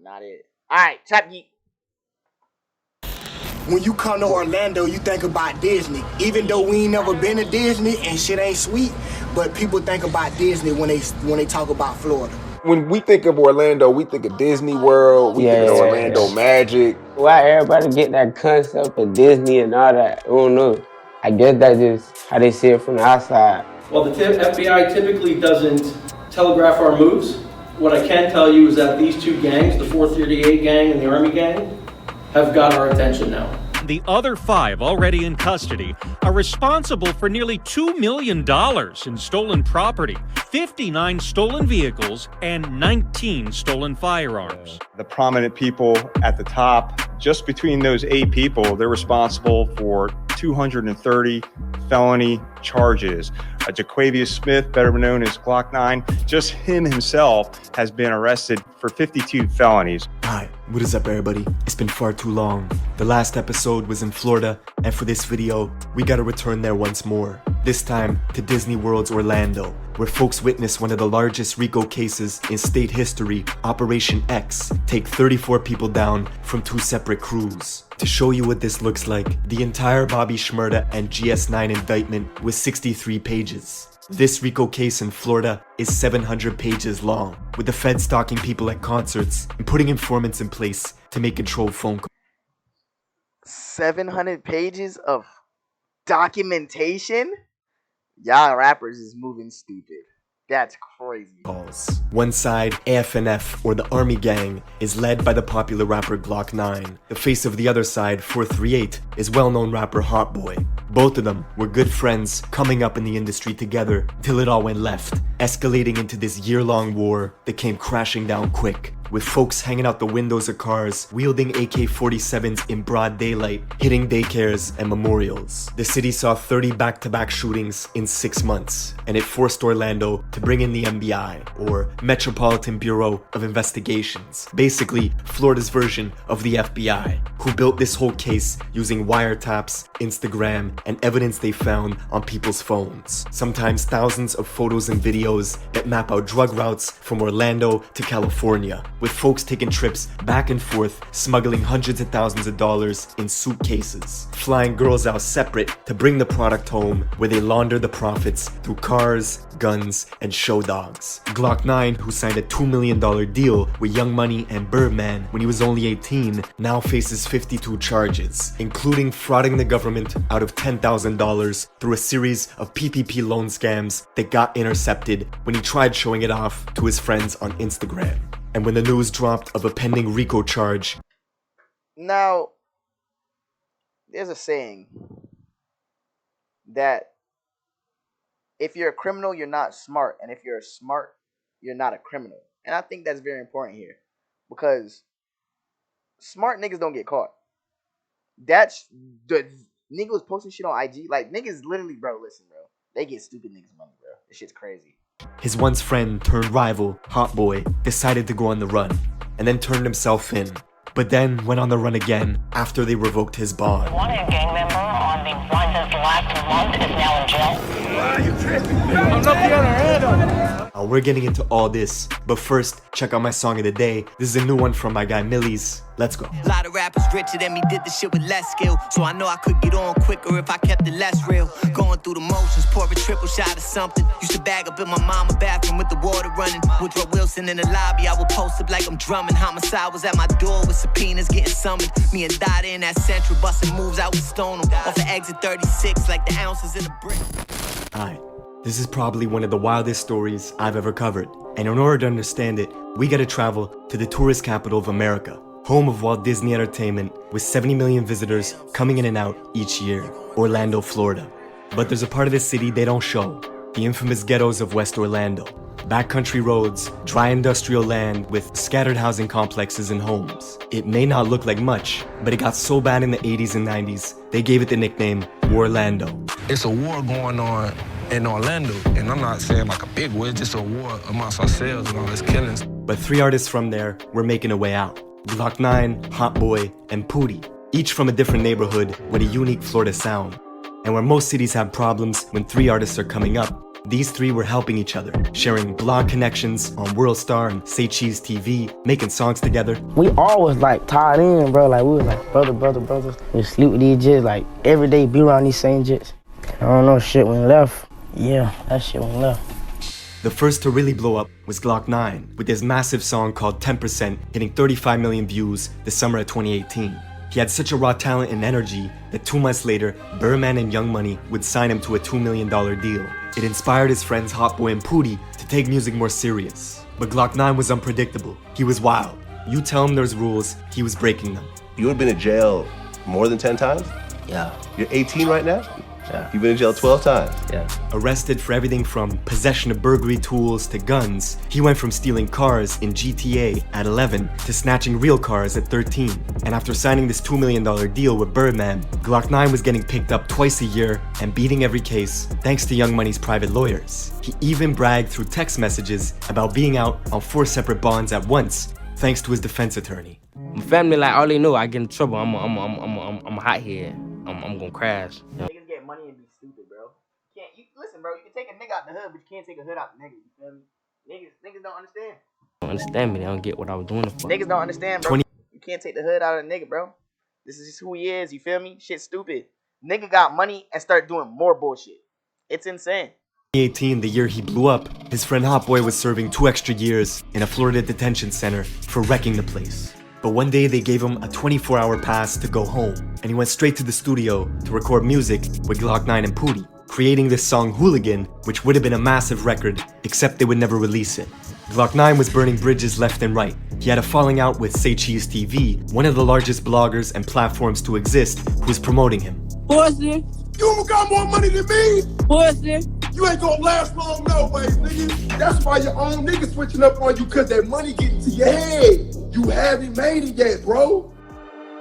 Not it. Alright, Trap Geek. When you come to Orlando, you think about Disney. Even though we ain't never been to Disney and shit ain't sweet, but people think about Disney when they talk about Florida. When we think of Orlando, we think of DisneyWorld, we think of Orlando Magic. Why everybody get that concept of Disney and all that? I don't know. I guess that's just how they see it from the outside. Well, the FBI typically doesn't telegraph our moves. What I can tell you is that these two gangs, the 438 gang and the Army gang, have got our attention now. The other 5 already in custody are responsible for nearly $2 million in stolen property, 59 stolen vehicles, and 19 stolen firearms. The prominent people at the top, just between those 8 people, they're responsible for 230 felony charges. Jaquavius Smith, better known as Glock 9, just him himself has been arrested for 52 felonies. Hi, what is up everybody? It's been far too long. The last episode was in Florida, and for this video, we gotta return there once more. This time to Disney World's Orlando, where folks witnessed one of the largest RICO cases in state history, Operation X, take 34 people down from 2 separate crews. To show you what this looks like, the entire Bobby Shmurda and GS9 indictment was 63 pages. This RICO case in Florida is 700 pages long, with the Fed stalking people at concerts and putting informants in place to make controlled phone calls. 700 pages of documentation? Y'all rappers is moving stupid. That's crazy. One side, AFNF, or the Army Gang, is led by the popular rapper Glock 9. The face of the other side, 438, is well-known rapper Hot Boy. Both of them were good friends coming up in the industry together till it all went left, escalating into this year-long war that came crashing down quick, with folks hanging out the windows of cars, wielding AK-47s in broad daylight, hitting daycares and memorials. The city saw 30 back-to-back shootings in 6 months, and it forced Orlando to bring in the MBI, or Metropolitan Bureau of Investigations, basically Florida's version of the FBI, who built this whole case using wiretaps, Instagram, and evidence they found on people's phones. Sometimes thousands of photos and videos that map out drug routes from Orlando to California, with folks taking trips back and forth, smuggling hundreds of thousands of dollars in suitcases, flying girls out separate to bring the product home, where they launder the profits through cars, guns, and show dogs. Glock 9, who signed a $2 million deal with Young Money and Birdman when he was only 18, now faces 52 charges, including frauding the government out of $10,000 through a series of PPP loan scams that got intercepted when he tried showing it off to his friends on Instagram. And when the news dropped of a pending RICO charge. Now, there's a saying that if you're a criminal, you're not smart. And if you're smart, you're not a criminal. And I think that's very important here. Because smart niggas don't get caught. That's the nigga was posting shit on IG. Like, niggas literally, bro, listen, bro. They get stupid niggas money, bro. This shit's crazy. His once friend turned rival, Hot Boy, decided to go on the run, and then turned himself in. But then went on the run again after they revoked his bond. One gang member on the lines of last month is now in jail. Why are you tripping? I'm not the other hand. We're getting into all this, but first, check out my song of the day. This is a new one from my guy Millie's. Let's go. A lot of rappers richer than me did the shit with less skill, so I know I could get on quicker if I kept it less real. Going through the motions, pour a triple shot of something. Used to bag up in my mama bathroom with the water running. Woodrow Wilson in the lobby, I would post up like I'm drumming. Homicide was at my door with subpoenas getting summoned. Me and Dada in that central, busting moves out with Stoneham. Off the exit 36 like the ounces in a brick. Alright, this is probably one of the wildest stories I've ever covered. And in order to understand it, we gotta travel to the tourist capital of America, home of Walt Disney Entertainment, with 70 million visitors coming in and out each year, Orlando, Florida. But there's a part of the city they don't show, the infamous ghettos of West Orlando. Backcountry roads, dry industrial land with scattered housing complexes and homes. It may not look like much, but it got so bad in the 80s and 90s, they gave it the nickname Warlando. It's a war going on in Orlando, and I'm not saying like a big war, it's just a war amongst ourselves and all this killings. But 3 artists from there were making a way out. Glock 9, Hot Boy, and Pootie, each from a different neighborhood with a unique Florida sound. And where most cities have problems when 3 artists are coming up, These three were helping each other, sharing blog connections on WorldStar and Say Cheese TV, making songs together. We always like tied in, bro. Like we was like brothers. We sleep with these jits, like every day be around these same jits. I don't know, shit went left. Yeah, that shit went left. The first to really blow up was Glock 9, with his massive song called 10%, hitting 35 million views the summer of 2018. He had such a raw talent and energy that 2 months later, Birdman and Young Money would sign him to a $2 million deal. It inspired his friends Hot Boy and Pootie to take music more serious. But Glock 9 was unpredictable. He was wild. You tell him there's rules, he was breaking them. You have been in jail more than 10 times? Yeah. You're 18 right now? Yeah. You've been in jail 12 times? Yeah. Arrested for everything from possession of burglary tools to guns, he went from stealing cars in GTA at 11 to snatching real cars at 13. And after signing this $2 million deal with Birdman, Glock 9 was getting picked up twice a year and beating every case thanks to Young Money's private lawyers. He even bragged through text messages about being out on 4 separate bonds at once, thanks to his defense attorney. My family, like, all they know, I get in trouble. I'm a hothead. I'm gonna crash. Yeah. Niggas get money and be stupid, bro. Listen, bro. You can take a nigga out the hood, but you can't take a hood out the nigga. You feel me? Niggas don't understand. They don't understand me. They don't get what I was doing it for. Niggas don't understand, bro. You can't take the hood out of a nigga, bro. This is just who he is. You feel me? Shit's stupid. Nigga got money and start doing more bullshit. It's insane. 2018, the year he blew up, his friend Hot Boy was serving 2 extra years in a Florida detention center for wrecking the place. But one day they gave him a 24-hour pass to go home, and he went straight to the studio to record music with Glock 9 and Pootie, creating this song Hooligan, which would have been a massive record, except they would never release it. Glock 9 was burning bridges left and right. He had a falling out with Say Cheese TV, one of the largest bloggers and platforms to exist, who was promoting him. Pussy! You got more money than me! Pussy! You ain't gonna last long no way, nigga. That's why your own nigga switching up on you, cause that money getting to your head. You haven't made it yet, bro.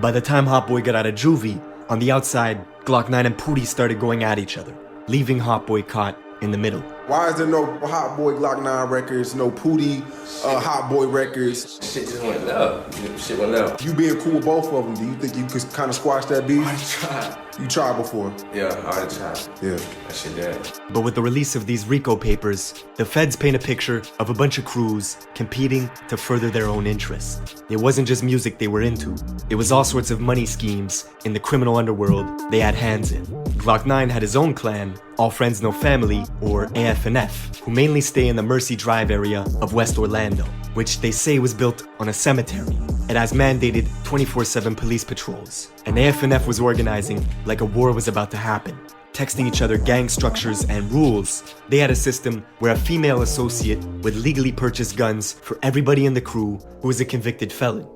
By the time Hot Boy got out of juvie, on the outside, Glock 9 and Pootie started going at each other, leaving Hot Boy caught in the middle. Why is there no Hot Boy Glock 9 records, no Pootie Hot Boy records? Shit just went left. Shit went left. You being cool with both of them, do you think you could kind of squash that beef? I tried. You tried before? Yeah, I already tried. Yeah. That shit dead. But with the release of these RICO papers, the feds paint a picture of a bunch of crews competing to further their own interests. It wasn't just music they were into. It was all sorts of money schemes in the criminal underworld they had hands in. Glock 9 had his own clan, All Friends No Family, or AF&F, who mainly stay in the Mercy Drive area of West Orlando, which they say was built on a cemetery. It has mandated 24/7 police patrols, and AF&F was organizing like a war was about to happen, texting each other gang structures and rules. They had a system where a female associate would legally purchase guns for everybody in the crew who was a convicted felon.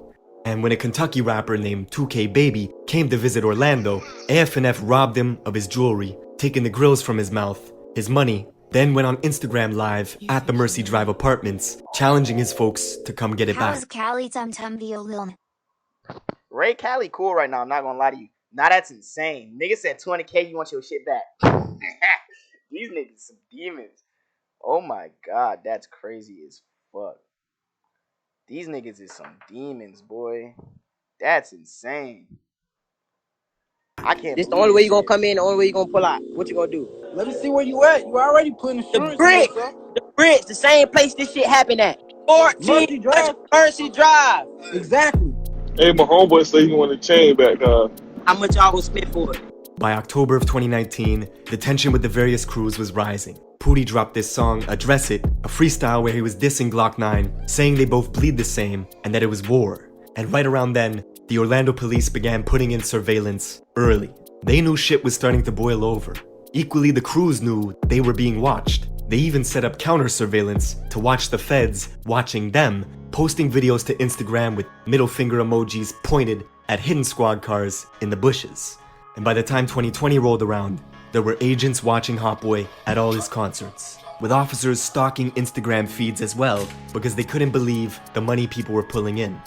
And when a Kentucky rapper named 2K Baby came to visit Orlando, AF&F robbed him of his jewelry, taking the grills from his mouth, his money, then went on Instagram Live at the Mercy Drive apartments, challenging his folks to come get it back. How's Cali violin? Ray Cali cool right now, I'm not gonna lie to you. Now that's insane. Nigga said 20K, you want your shit back. These niggas some demons. Oh my god, that's crazy as fuck. These niggas is some demons, boy. That's insane. I can't. This the only way you gonna come in, the only way you gonna pull out. What you gonna do? Let me see where you at. You already putting insurance. The bridge, the same place this shit happened at. 14 Mercy Drive. Exactly. Hey, my homeboy said he want a chain back, How much y'all gonna spend for it? By October of 2019, the tension with the various crews was rising. Pootie dropped this song, Address It, a freestyle where he was dissing Glock 9, saying they both bleed the same and that it was war. And right around then, the Orlando police began putting in surveillance early. They knew shit was starting to boil over. Equally, the crews knew they were being watched. They even set up counter surveillance to watch the feds watching them, posting videos to Instagram with middle finger emojis pointed at hidden squad cars in the bushes. And by the time 2020 rolled around, there were agents watching Hot Boy at all his concerts, with officers stalking Instagram feeds as well because they couldn't believe the money people were pulling in.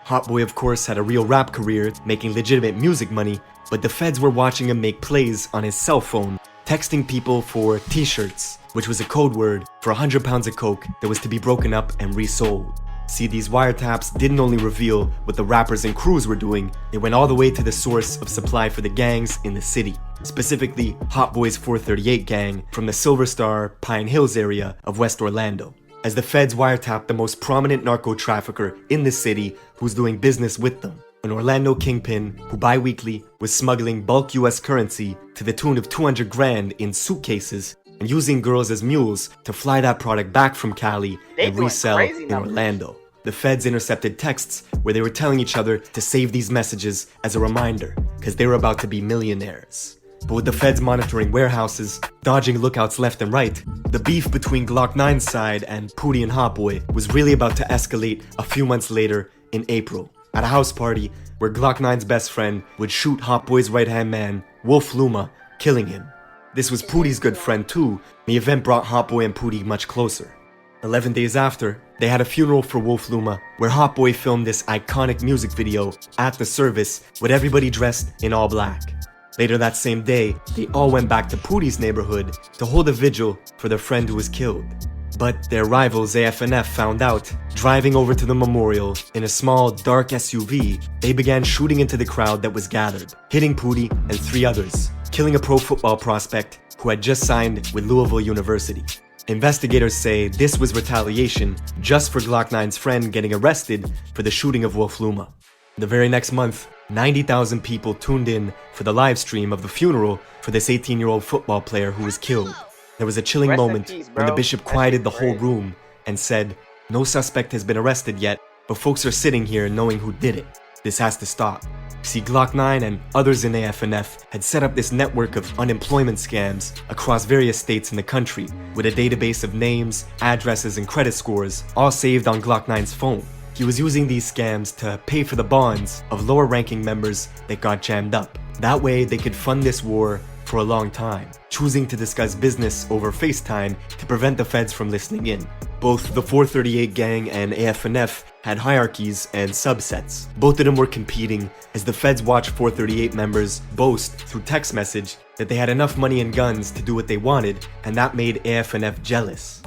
Hot Boy, of course, had a real rap career, making legitimate music money, but the feds were watching him make plays on his cell phone, texting people for t-shirts, which was a code word for 100 pounds of coke that was to be broken up and resold. See, these wiretaps didn't only reveal what the rappers and crews were doing, it went all the way to the source of supply for the gangs in the city. Specifically, Hot Boy's 438 gang from the Silver Star, Pine Hills area of West Orlando. As the feds wiretapped the most prominent narco trafficker in the city who's doing business with them. An Orlando kingpin who bi-weekly was smuggling bulk US currency to the tune of 200 grand in suitcases and using girls as mules to fly that product back from Cali and resell in Orlando. The feds intercepted texts where they were telling each other to save these messages as a reminder, because they were about to be millionaires. But with the feds monitoring warehouses, dodging lookouts left and right, the beef between Glock 9's side and Pootie and Hot Boy was really about to escalate a few months later in April, at a house party where Glock 9's best friend would shoot Hot Boy's right-hand man, Wolf Luma, killing him. This was Pootie's good friend too. The event brought Hot Boy and Pootie much closer. 11 days after, they had a funeral for Wolf Luma, where Hot Boy filmed this iconic music video at the service with everybody dressed in all black. Later that same day, they all went back to Pootie's neighborhood to hold a vigil for their friend who was killed. But their rivals AFNF found out. Driving over to the memorial in a small, dark SUV, they began shooting into the crowd that was gathered, hitting Pootie and 3 others, killing a pro football prospect who had just signed with Louisville University. Investigators say this was retaliation just for Glock 9's friend getting arrested for the shooting of Wolf Luma. The very next month, 90,000 people tuned in for the live stream of the funeral for this 18-year-old football player who was killed. There was a chilling moment when the bishop quieted the whole room and said, "No suspect has been arrested yet, but folks are sitting here knowing who did it. This has to stop." See, Glock 9 and others in AFNF had set up this network of unemployment scams across various states in the country, with a database of names, addresses, and credit scores, all saved on Glock 9's phone. He was using these scams to pay for the bonds of lower-ranking members that got jammed up. That way, they could fund this war for a long time, choosing to discuss business over FaceTime to prevent the feds from listening in. Both the 438 gang and AFNF had hierarchies and subsets. Both of them were competing as the feds watched 438 members boast through text message that they had enough money and guns to do what they wanted, and that made AFNF jealous.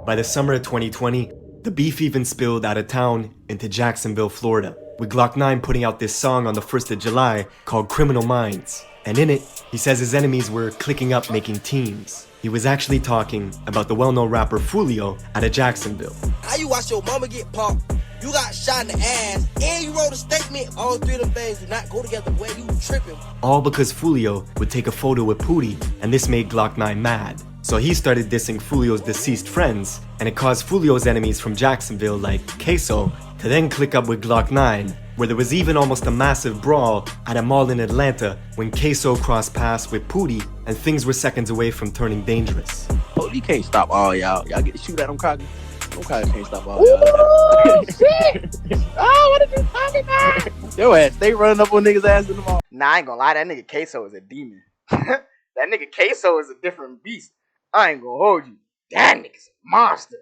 By the summer of 2020, the beef even spilled out of town into Jacksonville, Florida, with Glock 9 putting out this song on the 1st of July called Criminal Minds. And in it, he says his enemies were clicking up making teams. He was actually talking about the well-known rapper Foolio out of Jacksonville. How you watch your mama get popped, you got shot in the ass, and you wrote a statement? All 3 of them things do not go together. Where you tripping? All because Foolio would take a photo with Pootie, and this made Glock 9 mad. So he started dissing Foolio's deceased friends, and it caused Foolio's enemies from Jacksonville like Queso to then click up with Glock 9, where there was even almost a massive brawl at a mall in Atlanta when Queso crossed paths with Pootie and things were seconds away from turning dangerous. Oh, you can't stop all y'all. Y'all get to shoot at them cocky. Them cocky can't stop all y'all. Ooh, shit! Oh, what did you tell me, man? Yo ass, they running up on niggas' ass in the mall. Nah, I ain't gonna lie, that nigga Queso is a demon. That nigga Queso is a different beast. I ain't gonna hold you. That nigga's a monster.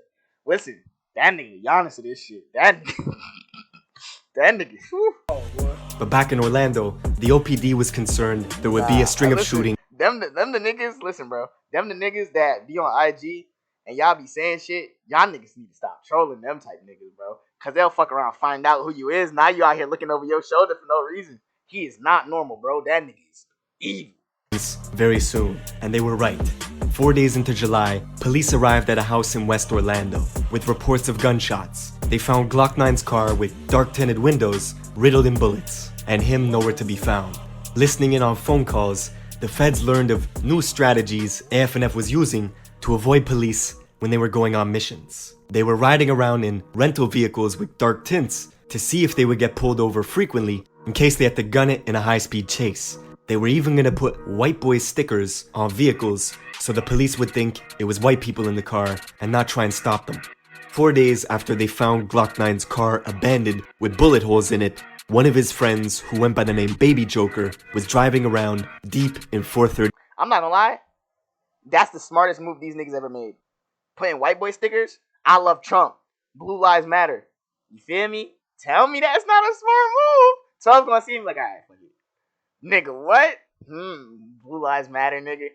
Listen, that nigga Giannis of this shit. That nigga. Whew. Oh, boy. But back in Orlando, the OPD was concerned there would be a string of shootings. Them the niggas, listen, bro. Them the niggas that be on IG and y'all be saying shit. Y'all niggas need to stop trolling them type niggas, bro. Cause they'll fuck around, find out who you is. Now you out here looking over your shoulder for no reason. He is not normal, bro. That nigga is evil. Very soon, and they were right. 4 days into July, police arrived at a house in West Orlando with reports of gunshots. They found Glock 9's car with dark tinted windows riddled in bullets, and him nowhere to be found. Listening in on phone calls, the feds learned of new strategies AFNF was using to avoid police when they were going on missions. They were riding around in rental vehicles with dark tints to see if they would get pulled over frequently in case they had to gun it in a high-speed chase. They were even gonna put white boy stickers on vehicles so the police would think it was white people in the car and not try and stop them. 4 days after they found Glock 9's car abandoned with bullet holes in it, one of his friends, who went by the name Baby Joker, was driving around deep in 430. I'm not gonna lie, that's the smartest move these niggas ever made. Putting white boy stickers, I love Trump, Blue Lives Matter. You feel me? Tell me that's not a smart move. So I was gonna see him like, alright, fuck it. Nigga, what? Blue Lives Matter, nigga.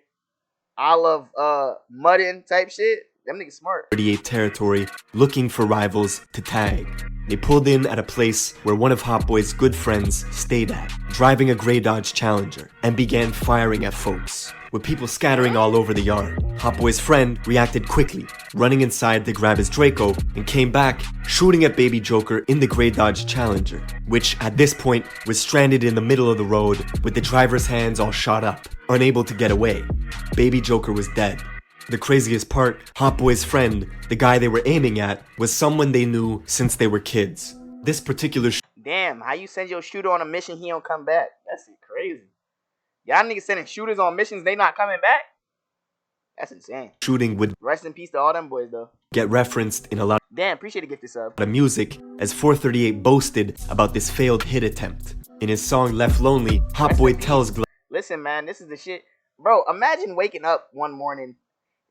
I love mudding type shit. Them niggas smart. 38 territory, looking for rivals to tag. They pulled in at a place where one of Hot Boy's good friends stayed at, driving a gray Dodge Challenger, and began firing at folks, with people scattering all over the yard. Hot Boy's friend reacted quickly, running inside to grab his Draco, and came back, shooting at Baby Joker in the gray Dodge Challenger, which at this point was stranded in the middle of the road with the driver's hands all shot up, unable to get away. Baby Joker was dead. The craziest part, Hot Boy's friend, the guy they were aiming at, was someone they knew since they were kids. This particular Damn, how you send your shooter on a mission, he don't come back? That's crazy. Y'all niggas sending shooters on missions, they not coming back? That's insane. shooting would Rest in peace to all them boys, though. get referenced in a lot Damn, appreciate the gift sub. of music, as 438 boasted about this failed hit attempt. In his song Left Lonely, Hot Boy tells Listen, man, this is the shit. Bro, imagine waking up one morning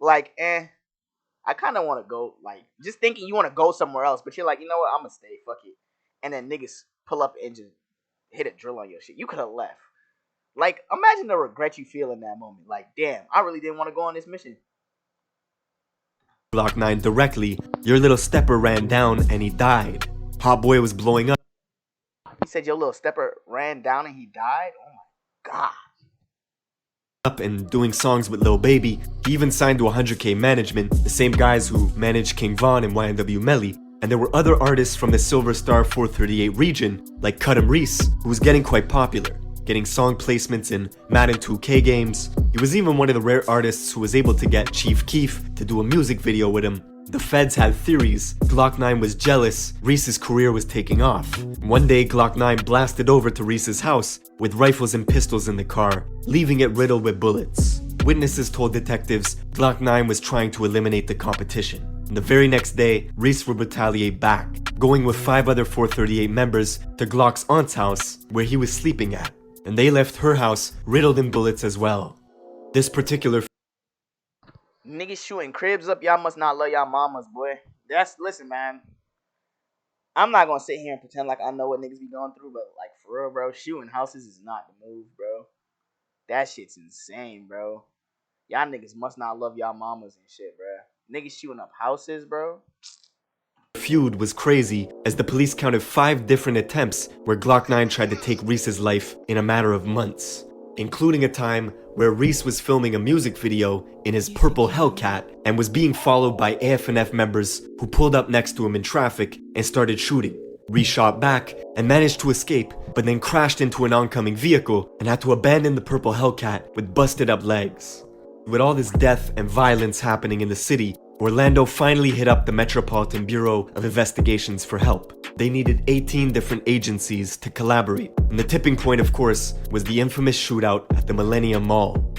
like, I kind of want to go, like, just thinking you want to go somewhere else, but you're like, you know what, I'm going to stay, fuck it. And then niggas pull up and just hit a drill on your shit. You could have left. Like, imagine the regret you feel in that moment. Like, damn, I really didn't want to go on this mission. Glock 9 directly, your little stepper ran down and he died. Hot Boy was blowing up. He said your little stepper ran down and he died? Oh my god. And doing songs with Lil Baby. He even signed to 100K Management, the same guys who managed King Von and YNW Melly. And there were other artists from the Silver Star 438 region, like Cut'em Reese, who was getting quite popular, getting song placements in Madden 2K games. He was even one of the rare artists who was able to get Chief Keef to do a music video with him. The feds had theories. Glock 9 was jealous Reese's career was taking off. One day, Glock 9 blasted over to Reese's house with rifles and pistols in the car, leaving it riddled with bullets. Witnesses told detectives Glock 9 was trying to eliminate the competition. And the very next day, Reese would retaliate back, going with 5 other 438 members to Glock's aunt's house, where he was sleeping at. And they left her house riddled in bullets as well. This particular Niggas shooting cribs up, y'all must not love y'all mamas, boy. Listen, man. I'm not gonna sit here and pretend like I know what niggas be going through, but like, for real, bro, shooting houses is not the move, bro. That shit's insane, bro. Y'all niggas must not love y'all mamas and shit, bro. Niggas shooting up houses, bro. feud was crazy, as the police counted 5 different attempts where Glock 9 tried to take Reese's life in a matter of months, including a time where Reese was filming a music video in his purple Hellcat and was being followed by AFNF members who pulled up next to him in traffic and started shooting. Reese shot back and managed to escape, but then crashed into an oncoming vehicle and had to abandon the purple Hellcat with busted up legs. With all this death and violence happening in the city, Orlando finally hit up the Metropolitan Bureau of Investigations for help. They needed 18 different agencies to collaborate, and the tipping point, of course, was the infamous shootout at the Millennium Mall.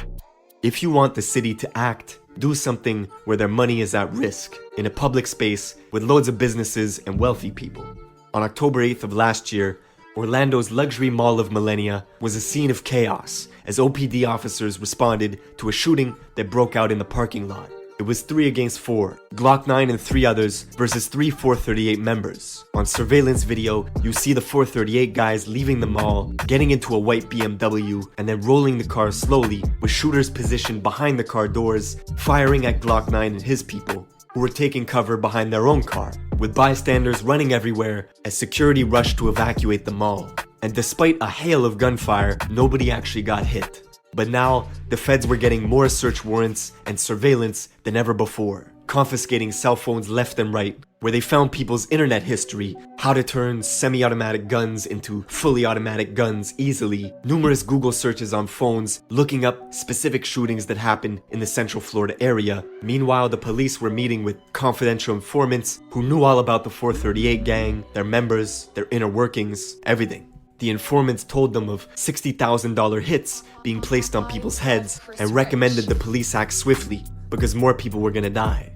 If you want the city to act, do something where their money is at risk, in a public space with loads of businesses and wealthy people. On October 8th of last year, Orlando's luxury mall of Millennia was a scene of chaos as OPD officers responded to a shooting that broke out in the parking lot. It was 3 against 4, Glock 9 and 3 others versus 3 438 members. On surveillance video, you see the 438 guys leaving the mall, getting into a white BMW, and then rolling the car slowly, with shooters positioned behind the car doors, firing at Glock 9 and his people, who were taking cover behind their own car, with bystanders running everywhere as security rushed to evacuate the mall. And despite a hail of gunfire, nobody actually got hit. But now, the feds were getting more search warrants and surveillance than ever before, confiscating cell phones left and right, where they found people's internet history, how to turn semi-automatic guns into fully automatic guns easily, numerous Google searches on phones, looking up specific shootings that happened in the Central Florida area. Meanwhile, the police were meeting with confidential informants who knew all about the 438 gang, their members, their inner workings, everything. The informants told them of $60,000 hits being placed on people's heads and recommended the police act swiftly because more people were gonna die.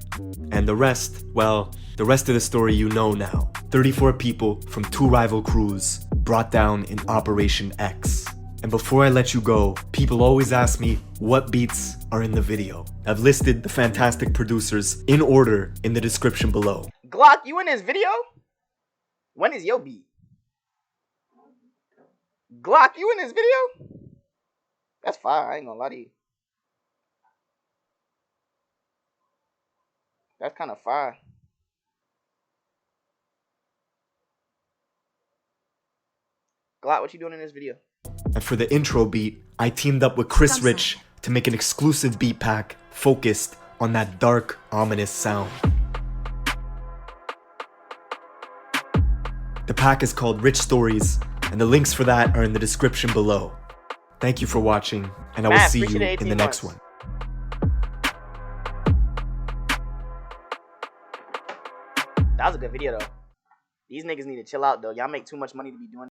And the rest, well, the rest of the story you know now. 34 people from 2 rival crews brought down in Operation X. And before I let you go, people always ask me what beats are in the video. I've listed the fantastic producers in order in the description below. Glock, you in this video? When is your beat? Glock, you in this video? That's fire, I ain't gonna lie to you. That's kind of fire. Glock, what you doing in this video? And for the intro beat, I teamed up with Chris Rich to make an exclusive beat pack focused on that dark, ominous sound. The pack is called Rich Stories, and the links for that are in the description below. Thank you for watching, and I will see you in the next one. That was a good video though. These niggas need to chill out though. Y'all make too much money to be doing